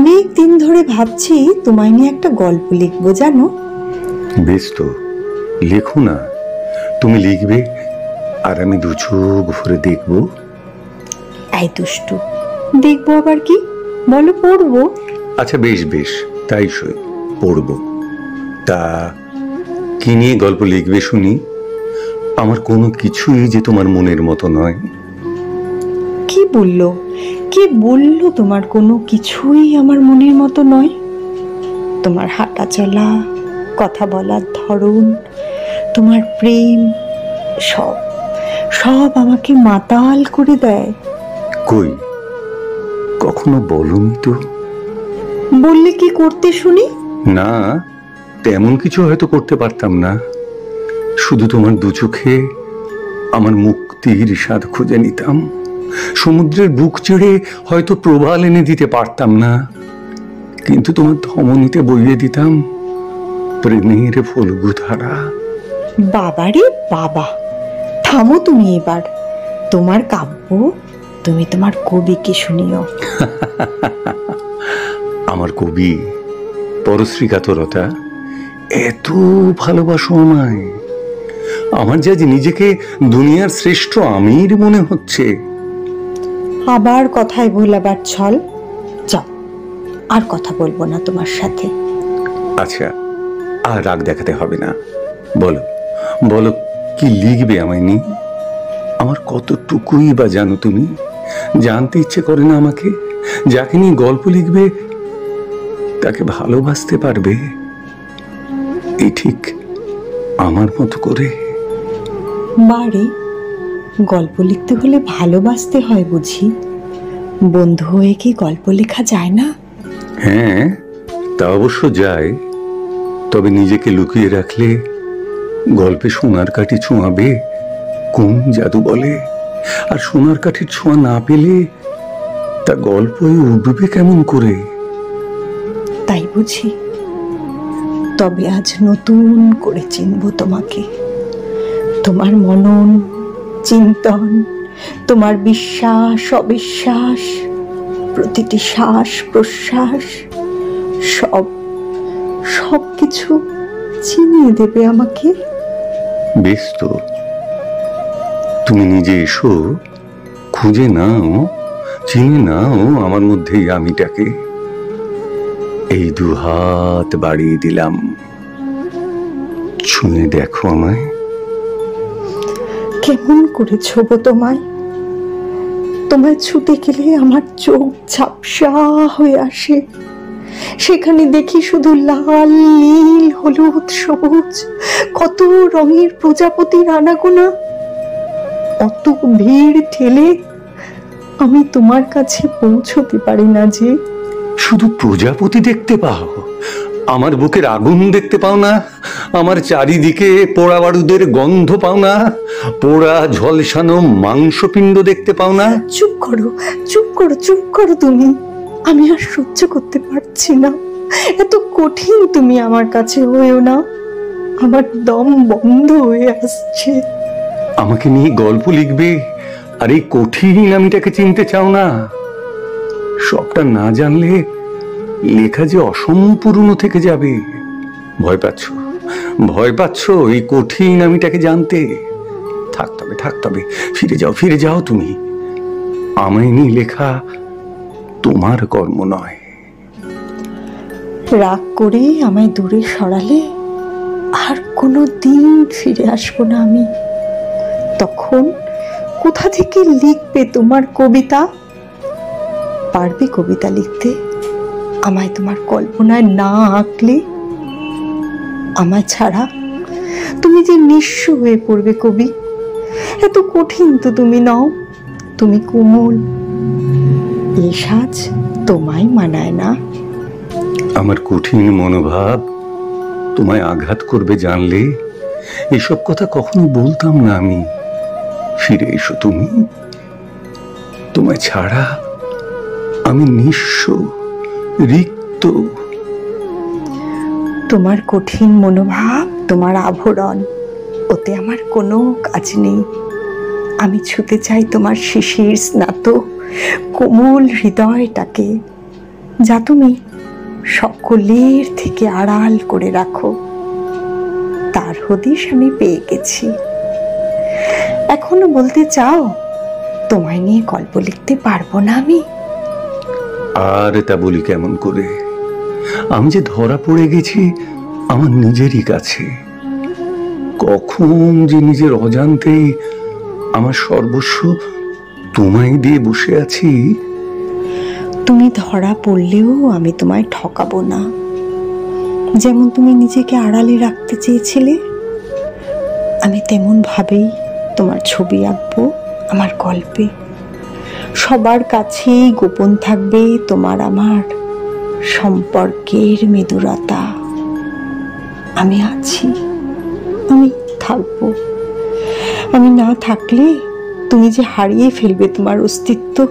অনেক দিন ধরে ভাবছি তোমায় নিয়ে একটা গল্প লিখবো, জানো। বেশ তো, লেখো না। তুমি লিখবে আর আমি দু চোখ ভরে দেখবো। এই দুষ্টু, দেখবো আবার কি? বলো, পড়বো। আচ্ছা বেশ বেশ, তাই সই, পড়বো। তা কি নিয়ে গল্প লিখবে শুনি? আমার কোনো কিছুই যে তোমার মনের মতো নয়। কি বললো? কে বললো তোমার কোনো কিছুই আমার মনের মতো নয়? তোমার হাঁটা চলা, কথা বলার ধরন, তোমার প্রেম, সব সব আমাকে মাতাল করে দেয়। কই, কখনো বলনি তো। বললে কি করতে শুনি? না, তেমন কিছু হয়তো করতে পারতাম না। শুধু তোমার দু চোখে আমার মুক্তির স্বাদ খুঁজে নিতাম। সমুদ্রের বুক চেড়ে হয়তো প্রবাল এনে দিতে পারতাম না, কিন্তু তোমার ধমনীতে বইয়ে দিতাম প্রেমের ফলগু ধারা। বাবারে বাবা, থামো তুমি এবার। তোমার কাব্য তুমি তোমার কবিকে শুনিও। আমার কবি পরশ্রী কাতরতা, এত ভালোবাসো আমায়। আমার যে আজ নিজেকে দুনিয়ার শ্রেষ্ঠ আমির মনে হচ্ছে। আবার কথায় ভোলাবার ছল। যাও, আর কথা বলবো না তোমার সাথে। আচ্ছা, আর রাগ দেখাতে হবে না। বলো বলো, কি লিখবে আমায় নিয়ে? আমার কতটুকুই বা জানো তুমি? জানতে ইচ্ছে করে না আমাকে? যাকে নিয়ে গল্প লিখবে তাকে ভালোবাসতে পারবে এই ঠিক আমার মতো করে? বারে, গল্প লিখতে হলে ভালোবাসতে হয় বুঝি? বন্ধু হয়ে কি গল্প লেখা যায় না? হ্যাঁ, তা অবশ্য যায়। তবে নিজেকে লুকিয়ে রাখলে গল্পে সোনার কাঠি ছোঁয়াবে কোন জাদু বলে? আর সোনার কাঠির ছোঁয়া না পেলে তা গল্পই উঠবে কেমন করে? তাই বুঝি? তবে আজ নতুন করে চিনব তোমাকে। তোমার মনন, চিন্তন, তোমার বিশ্বাস অবিশ্বাস, প্রতিটি শ্বাস প্রশ্বাস, সব সব কিছু চিনিয়ে দেবে আমাকে। বেশ তো, তুমি নিজে এসো, খুঁজে নাও, চিনে নাও আমার মধ্যেই আমিটাকে। এই দু হাত বাড়িয়ে দিলাম, ছুঁয়ে দেখো আমায়। কেমন করে ছোবো তোমায়? তোমায় ছুতে গেলে আমার চোখ ঝাপসা হয়ে আসে। সেখানে দেখি শুধু লাল, নীল, হলুদ, সবুজ, কত রঙের প্রজাপতির আনাগোনা। অত ভিড় ঠেলে আমি তোমার কাছে পৌঁছতে পারি না যে। শুধু প্রজাপতি দেখতে পাও? আমার বুকের আগুন দেখতে পাও না? আমার চারিদিকে পোড়া বারুদের গন্ধ পাও না? পোড়া ঝলসানো মাংসপিণ্ড দেখতে পাও না? চুপ করো, চুপ করো, চুপ করো তুমি। আমি আর সহ্য করতে পারছি না। এত কঠিন তুমি আমার কাছে হয়েও না। আমার দম বন্ধ হয়ে আসছে। আমাকে নিয়ে গল্প লিখবে আর এই কঠিন আমিটাকে চিনতে চাও না? সবটা না জানলে লেখা যে অসম্পূর্ণ থেকে যাবে। ভয় পাচ্ছ, ভয় পাচ্ছ এই কঠিন আমিটাকে জানতে? থাকতে হবে, ফিরে যাও তুমি। আমায় নিয়ে লেখা তোমার কর্ম নয়। রাগ করে আমায় দূরে সরালে আর কোনো দিন ফিরে আসবো না আমি। তখন কোথা থেকে লিখবে তোমার কবিতা? পারবে কবিতা লিখতে আমায় তোমার কল্পনায় না আঁকলে? আমায় ছাড়া তুমি যে নিঃস্ব হয়ে পড়বে কবি। এত কঠিন তো তুমি নও, তুমি কোমল। এই সাজ তোমায় মানায় না। আমার কঠিন মনোভাব তোমায় আঘাত করবে জানলে এসব কথা কখনো বলতাম না আমি। ফিরে এসো তুমি। তোমায় ছাড়া আমি নিঃস্ব, রিক্ত। তোমার কঠিন মনোভাব তোমার আভরণ, ওতে আমার কোনো কাজ নেই। আমি ছুতে চাই তোমার শিশির স্নাত কোমল হৃদয়টাকে। যা তুমি সকলের থেকে আড়াল করে রাখো, তার হদিশ আমি পেয়ে গেছি। এখনো বলতে চাও তোমায় নিয়ে গল্প লিখতে পারবো না আমি? আর তা বলি কেমন করে? আমি যে ধরা পড়ে গেছি আমার নিজেরই কাছে। কখন যে নিজের অজান্তেই আমার সর্বস্ব তোমায় দিয়ে বসে আছি। তুমি ধরা পড়লেও আমি তোমায় ঠকাবো না। যেমন তুমি নিজেকে আড়ালে রাখতে চেয়েছিলে, আমি তেমন ভাবেই তোমার ছবি আঁকবো আমার গল্পে। সবার কাছেই গোপন থাকবে তোমার আমার সম্পর্কের মৃদুরতা। আমি আছি, আমি থাকবো। আমি না থাকলে তুমি যে হারিয়ে ফেলবে তোমার অস্তিত্ব।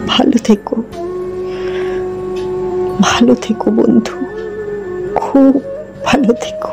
ভালো থেকো, ভালো থেকো বন্ধু, খুব ভালো থেকো।